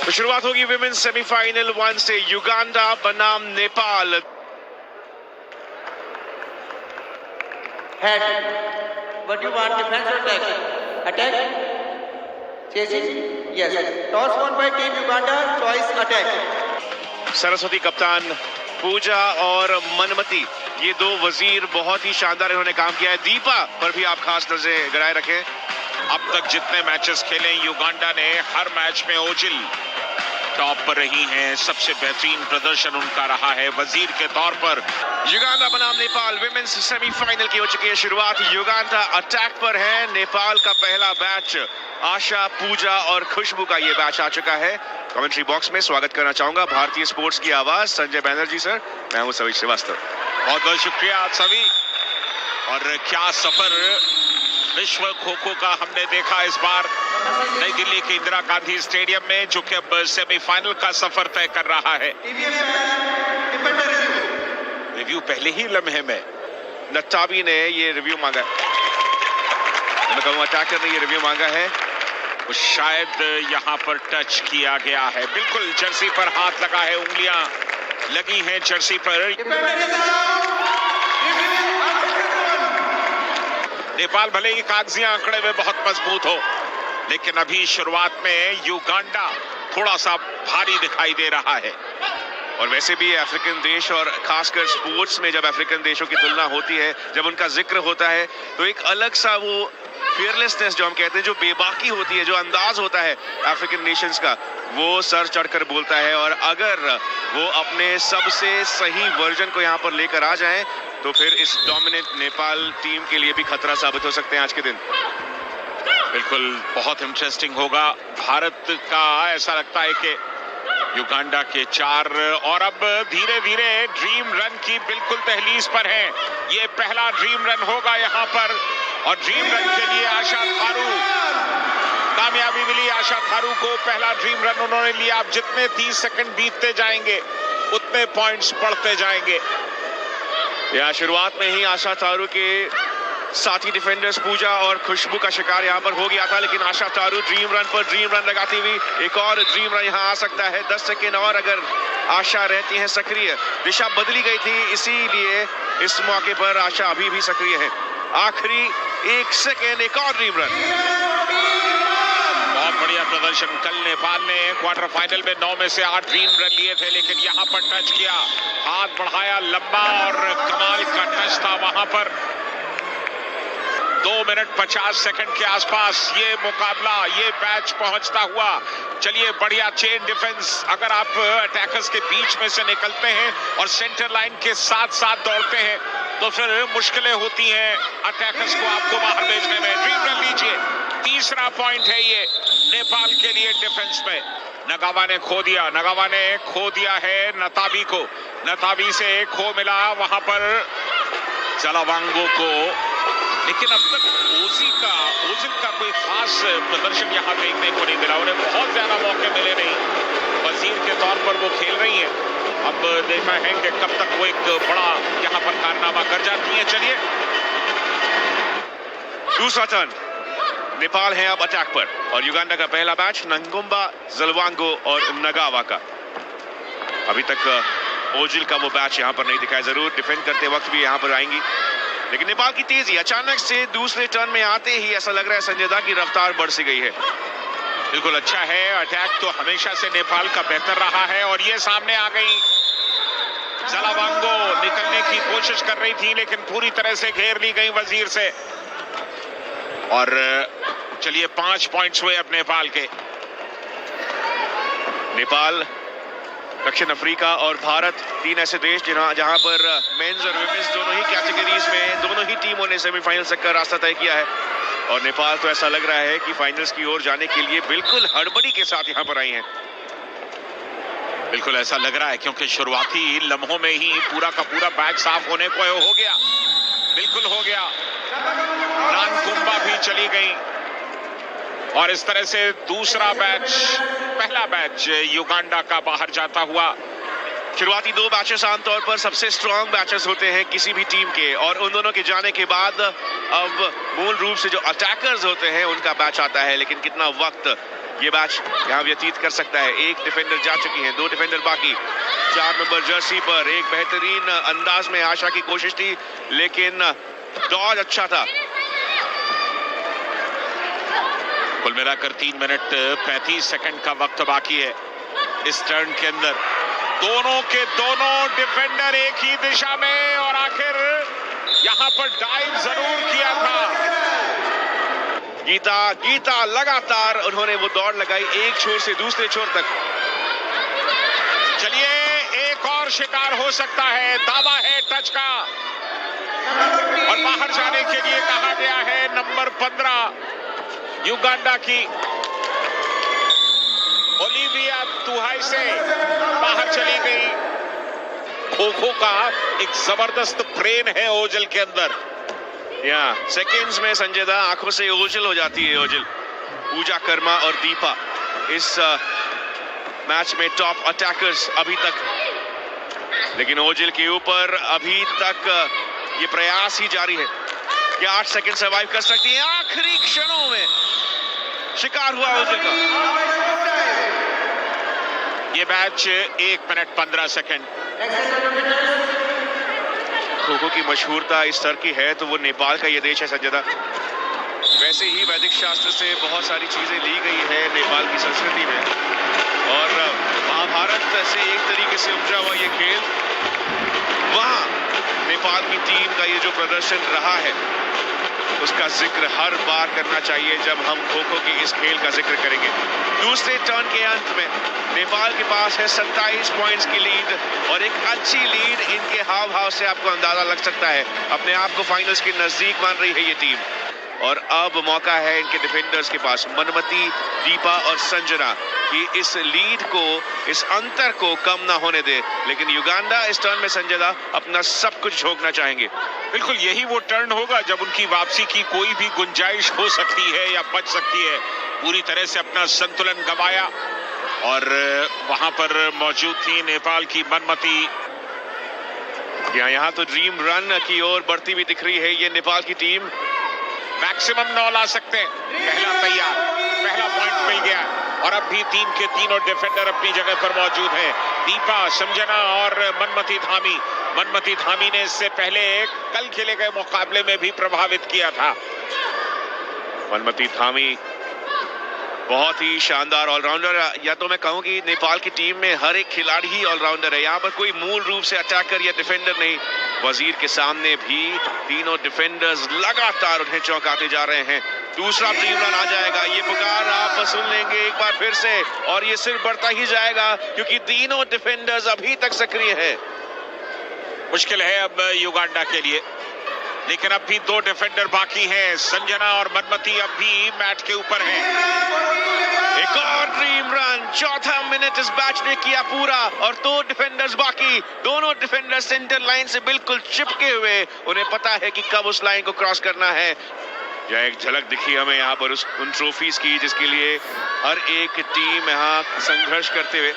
तो शुरुआत होगी विमेंस सेमीफाइनल 1 से युगांडा बनाम Nepal. Head. What do you want? Defense or attack? Attack? Chasing? Yes. Toss won by Team Uganda. Choice attack. Saraswati कप्तान, पूजा और मनमती, ये दो वजीर बहुत ही शानदार इन्होंने काम किया है। दीपा पर भी आप खास नजर गड़ाए रखें। अब तक जितने मैचेस खेले युगांडा ने, हर मैच में ओजिल टॉप पर रही हैं। सबसे बेहतरीन प्रदर्शन उनका रहा है वजीर के तौर पर। युगांडा बनाम नेपाल विमेंस सेमीफाइनल की हो चुकी है शुरुआत। युगांडा अटैक पर है। नेपाल का पहला बैच आशा, पूजा और खुशबू का ये बैच आ चुका है। कमेंट्री बॉक्स में स्वागत करना चाहूंगा भारतीय स्पोर्ट्स की आवाज संजय बैनर्जी सर। मैं हूं सवी श्रीवास्तव। बहुत बहुत शुक्रिया सभी। और क्या सफर विश्व खो खो का हमने देखा इस बार नई दिल्ली के इंदिरा गांधी स्टेडियम में, जो कि अब सेमीफाइनल का सफर तय कर रहा है। रिव्यू पहले ही लम्हे में नट्टाबी ने ये रिव्यू मांगा, मैं कहूँगा अटैकर ने ये रिव्यू मांगा है। वो शायद यहां पर टच किया गया है। बिल्कुल जर्सी पर हाथ लगा है, उंगलियां लगी हैं जर्सी पर। नेपाल भले ही कागजी आंकड़े में बहुत मजबूत हो, लेकिन अभी शुरुआत में युगांडा थोड़ा सा भारी दिखाई दे रहा है। और वैसे भी अफ्रीकन देश, और खासकर स्पोर्ट्स में जब अफ्रीकन देशों की तुलना होती है, जब उनका जिक्र होता है, तो एक अलग सा वो फियरलेसनेस जो हम कहते हैं, जो बेबाकी होती है, जो अंदाज होता है अफ्रीकन नेशंस का, वो सर चढ़कर बोलता है। और अगर वो अपने सबसे सही वर्जन को यहाँ पर लेकर आ जाएं, तो फिर इस डोमिनेंट नेपाल टीम के लिए भी खतरा साबित हो सकते हैं आज के दिन। बिल्कुल बहुत इंटरेस्टिंग होगा। भारत का ऐसा लगता है कि युगांडा के 4 और अब धीरे धीरे ड्रीम रन की बिल्कुल दहलीज पर है। ये पहला ड्रीम रन होगा यहाँ पर, और ड्रीम रन के लिए आशा थारू, कामयाबी मिली आशा थारू को। पहला ड्रीम रन उन्होंने लिया। अब जितने 30 सेकंड बीतते जाएंगे उतने पॉइंट्स बढ़ते जाएंगे। यहाँ शुरुआत में ही आशा थारू के साथी डिफेंडर्स पूजा और खुशबू का शिकार यहाँ पर हो गया था, लेकिन आशा थारू ड्रीम रन पर ड्रीम रन लगाती हुई एक और ड्रीम रन यहाँ आ सकता है। 10 सेकेंड और अगर आशा रहती है सक्रिय। दिशा बदली गई थी, इसीलिए इस मौके पर आशा अभी भी सक्रिय है। आखिरी 1 सेकेंड, एक और ड्रीम रन। बहुत बढ़िया प्रदर्शन। कल नेपाल ने क्वार्टर फाइनल में 9 में से 8 ड्रीम रन लिए थे, लेकिन यहाँ पर टच किया, हाथ बढ़ाया लंबा, और कमाल का टच था वहां पर। 2 मिनट 50 सेकंड के आसपास ये मुकाबला, ये मैच पहुंचता हुआ। चलिए, बढ़िया चेन डिफेंस। अगर आप अटैकर्स के बीच में से निकलते हैं और सेंटर लाइन के साथ साथ दौड़ते हैं, तो फिर मुश्किलें होती हैं अटैकर्स को आपको बाहर भेजने में। ड्रीम रन लीजिए। तीसरा पॉइंट है ये नेपाल के लिए डिफेंस में। नगावा ने खो दिया, नगावा ने खो दिया है नताबी को। नताबी से खो मिला वहां पर जलावांगो को, लेकिन अब तक ओजिल का कोई खास प्रदर्शन यहां देखने को नहीं मिला। उन्हें बहुत ज्यादा मौके मिले नहीं। वजीर के तौर पर वो खेल रही हैं। अब देखना है कि कब तक वो एक बड़ा यहां पर कारनामा कर जाती है। चलिए, दूसरा टर्न नेपाल है अब अटैक पर, और युगांडा का पहला बैच नंगुम्बा, जलवांगो और नगावा का। अभी तक ओजिल का वो बैच यहां पर नहीं दिखाया। जरूर डिफेंड करते वक्त भी यहां पर आएंगी, लेकिन नेपाल की तेजी अचानक से दूसरे टर्न में आते ही ऐसा लग रहा है संजय दा की रफ्तार बढ़ सी गई है। बिल्कुल अच्छा है। अटैक तो हमेशा से नेपाल का बेहतर रहा है, और ये सामने आ गई। जलावांगो निकलने की कोशिश कर रही थी, लेकिन पूरी तरह से घेर ली गई वजीर से। और चलिए, 5 पॉइंट्स हुए अब नेपाल के। नेपाल, दक्षिण अफ्रीका और भारत, 3 ऐसे देश जहां पर मेंस और विमेंस दोनों ही कैटेगरीज में दोनों ही टीमों ने सेमीफाइनल तक का रास्ता तय किया है। और नेपाल तो ऐसा लग रहा है कि फाइनल्स की ओर जाने के लिए बिल्कुल हड़बड़ी के साथ यहां पर आई हैं। बिल्कुल ऐसा लग रहा है, क्योंकि शुरुआती लम्हों में ही पूरा का पूरा बैच साफ होने को हो गया। बिल्कुल हो गया। नानकुम्बा भी चली गई, और इस तरह से दूसरा बैच, पहला बैच युगांडा का बाहर जाता हुआ। शुरुआती दो बैचेस आमतौर पर सबसे स्ट्रॉन्ग बैचेस होते हैं किसी भी टीम के, और उन दोनों के जाने के बाद अब मूल रूप से जो अटैकर्स होते हैं उनका बैच आता है। लेकिन कितना वक्त ये बैच यहाँ व्यतीत कर सकता है। एक डिफेंडर जा चुकी हैं, दो डिफेंडर बाकी। 4 नंबर जर्सी पर एक बेहतरीन अंदाज में आशा की कोशिश थी, लेकिन डॉज अच्छा था। कुल मिलाकर 3 मिनट 35 सेकंड का वक्त बाकी है इस टर्न के अंदर। दोनों के दोनों डिफेंडर एक ही दिशा में, और आखिर यहां पर डाइव जरूर किया था। गीता लगातार उन्होंने वो दौड़ लगाई एक छोर से दूसरे छोर तक। चलिए, एक और शिकार हो सकता है, दावा है टच का, और बाहर जाने के लिए कहा गया है नंबर 15 युगांडा की ओलिविया तुहाई से बाहर चली गई। खो-खो का एक जबरदस्त ब्रेन है ओझल के अंदर। सेकंड्स में संजय दा आंखों से ओझल हो जाती है। ओझल, पूजा कर्मा और दीपा इस मैच में टॉप अटैकर्स अभी तक, लेकिन ओझल के ऊपर अभी तक ये प्रयास ही जारी है कि 8 सेकंड सर्वाइव कर सकती है। आखिरी क्षणों में शिकार हुआ ओझल का। ये मैच 1 मिनट 15 सेकंड। खो-खो की मशहूरता इस स्तर की है तो वो नेपाल का ये देश है संजय दा। वैसे ही वैदिक शास्त्र से बहुत सारी चीजें ली गई है नेपाल की संस्कृति में, और महाभारत से एक तरीके से उपजा हुआ ये खेल। वहां नेपाल की टीम का ये जो प्रदर्शन रहा है उसका जिक्र हर बार करना चाहिए जब हम खो-खो के इस खेल का जिक्र करेंगे। दूसरे टर्न के अंत में नेपाल के पास है 27 पॉइंट्स की लीड, और एक अच्छी लीड इनके हाव भाव से आपको अंदाजा लग सकता है। अपने आप को फाइनल्स के नजदीक मान रही है ये टीम, और अब मौका है इनके डिफेंडर्स के पास, मनमती, दीपा और संजना, कि इस लीड को, इस अंतर को कम ना होने दे। लेकिन युगांडा इस टर्न में संजय दा अपना सब कुछ झोंकना चाहेंगे। बिल्कुल यही वो टर्न होगा जब उनकी वापसी की कोई भी गुंजाइश हो सकती है या बच सकती है। पूरी तरह से अपना संतुलन गंवाया, और वहां पर मौजूद थी नेपाल की मनमती। यहाँ तो ड्रीम रन की ओर बढ़ती हुई दिख रही है ये नेपाल की टीम। मैक्सिमम 9 ला सकते हैं। पहला तैयार, पहला पॉइंट मिल गया, और अब भी टीम के तीनों डिफेंडर अपनी जगह पर मौजूद हैं। दीपा, संजना और मनमती धामी। मनमती धामी ने इससे पहले कल खेले गए मुकाबले में भी प्रभावित किया था। मनमती धामी बहुत ही शानदार ऑलराउंडर। या तो मैं कहूं कि नेपाल की टीम में हर एक खिलाड़ी ही ऑलराउंडर है। यहाँ पर कोई मूल रूप से अटैकर या डिफेंडर नहीं। वजीर के सामने भी तीनों डिफेंडर्स लगातार उन्हें चौंकाते जा रहे हैं। दूसरा ड्रीम रन आ जाएगा, ये पुकार आप सुन लेंगे एक बार फिर से, और ये सिर्फ बढ़ता ही जाएगा क्योंकि तीनों डिफेंडर्स अभी तक सक्रिय हैं। मुश्किल है अब युगांडा के लिए, लेकिन अब भी 2 डिफेंडर बाकी हैं। संजना और मनमती अब भी मैट के ऊपर हैं। एक और ड्रीम रन, चौथा मिनट इस बैच ने किया पूरा, और 2 डिफेंडर्स बाकी। दोनों डिफेंडर्स सेंटर लाइन से बिल्कुल चिपके हुए, उन्हें पता है कि कब उस लाइन को क्रॉस करना है। यह एक झलक दिखी हमें यहाँ पर उन ट्रॉफीज की जिसके लिए हर एक टीम यहाँ संघर्ष करते हुए।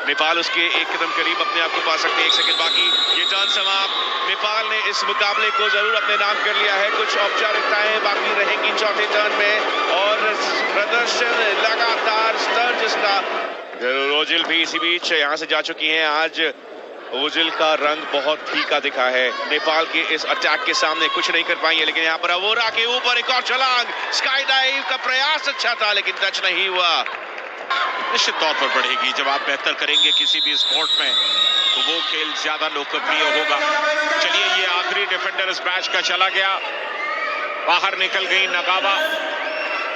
नेपाल उसके एक कदम करीब अपने आप को पा सकते हैं। 1 सेकंड बाकी, ये टर्न समाप्त। नेपाल ने इस मुकाबले को जरूर अपने नाम कर लिया है। कुछ औपचारिकताएं बाकी रहेंगी चौथे टर्न में, और प्रदर्शन लगातार स्तर जिसका। ओझल भी इसी बीच यहाँ से जा चुकी हैं। आज ओझल का रंग बहुत फीका दिखा है। नेपाल के इस अटैक के सामने कुछ नहीं कर पाई है, लेकिन यहाँ पर अवोरा के ऊपर एक और छलांग। स्काई डाइव का प्रयास अच्छा था लेकिन टच नहीं हुआ। निश्चित तौर पर बढ़ेगी जब आप बेहतर करेंगे किसी भी स्पोर्ट में, तो वो खेल ज्यादा लोकप्रिय होगा। चलिए, ये आखिरी डिफेंडर इस मैच का चला गया। बाहर निकल गई नगावा,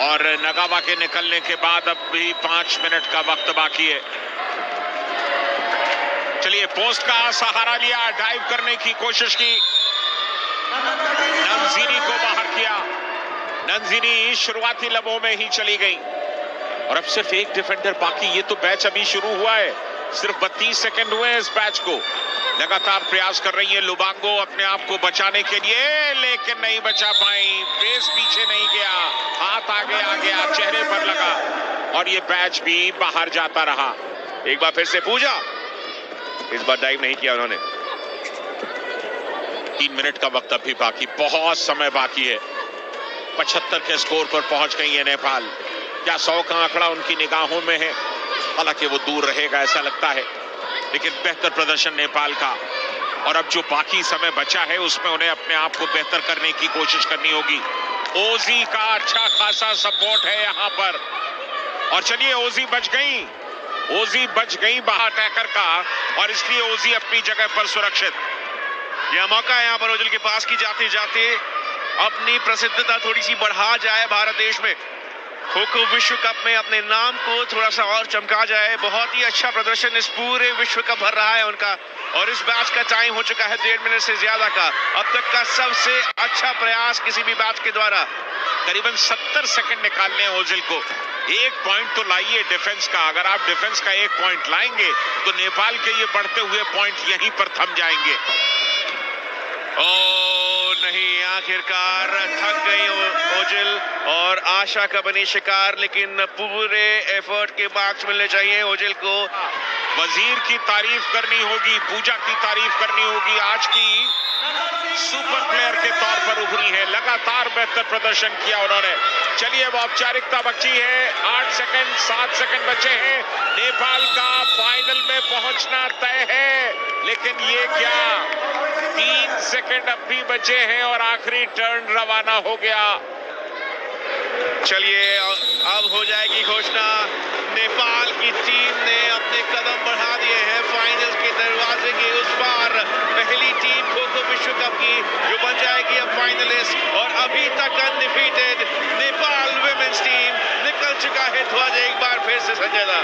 और नगावा के निकलने के बाद अब भी 5 मिनट का वक्त बाकी है। चलिए, पोस्ट का सहारा लिया, डाइव करने की कोशिश की, नंजीनी को बाहर किया। नंजीनी शुरुआती लम्हों में ही चली गई, और अब सिर्फ एक डिफेंडर बाकी। ये तो मैच अभी शुरू हुआ है, सिर्फ 32 सेकंड हुए हैं इस मैच को। लगातार प्रयास कर रही है लुबांगो अपने आप को बचाने के लिए, लेकिन नहीं बचा पाई। पेस पीछे नहीं गया, हाथ आगे आ गया, चेहरे पर लगा, और ये मैच भी बाहर जाता रहा। एक बार फिर से पूजा, इस बार डाइव नहीं किया उन्होंने। 3 मिनट का वक्त अभी बाकी, बहुत समय बाकी है। 75 के स्कोर पर पहुंच गई है नेपाल। क्या 100 का आंकड़ा उनकी निगाहों में है? हालांकि वो दूर रहेगा ऐसा लगता है, लेकिन बेहतर प्रदर्शन नेपाल का, और अब जो बाकी समय बचा है उसमें उन्हें अपने आप को बेहतर करने की कोशिश करनी होगी। ओजी का अच्छा खासा सपोर्ट है यहां पर, और चलिए ओजी बच गई बाहर अटैकर का, और इसलिए ओजी अपनी जगह पर सुरक्षित। यह मौका है यहाँ पर ओझल के पास की जाते जाते अपनी प्रसिद्धता थोड़ी सी बढ़ा जाए भारत देश में, खो खो विश्व कप में अपने नाम को थोड़ा सा और चमका जाए। बहुत ही अच्छा प्रदर्शन इस पूरे विश्व कप भर रहा है उनका, और इस बैच का टाइम हो चुका है 1.5 मिनट से ज्यादा का। अब तक का सबसे अच्छा प्रयास किसी भी बैच के द्वारा। करीबन 70 सेकंड निकालने हैं ओझल को। 1 पॉइंट तो लाइए डिफेंस का। अगर आप डिफेंस का 1 पॉइंट लाएंगे तो नेपाल के ये बढ़ते हुए पॉइंट यहीं पर थम जाएंगे। ओ नहीं, आखिरकार थक गई ओझल और आशा का बनी शिकार, लेकिन पूरे एफर्ट के मार्क्स मिलने चाहिए ओझल को। वजीर की तारीफ करनी होगी, पूजा की तारीफ करनी होगी। आज की सुपर प्लेयर के तौर पर उभरी है, लगातार बेहतर प्रदर्शन किया उन्होंने। चलिए वो औपचारिकता बची है, 8 सेकंड 7 सेकंड बचे हैं। नेपाल का फाइनल में पहुंचना तय है, लेकिन ये क्या, 3 सेकंड अब भी बचे हैं और आखिरी टर्न रवाना हो गया। चलिए अब हो जाएगी घोषणा। नेपाल की टीम ने अपने कदम बढ़ा दिए हैं फाइनल के दरवाजे के उस पार। पहली टीम खो खो विश्व कप की जो बन जाएगी अब फाइनलिस्ट, और अभी तक अनडिफीटेड नेपाल विमेंस टीम निकल चुका है ध्वज एक बार फिर से। संजय दा,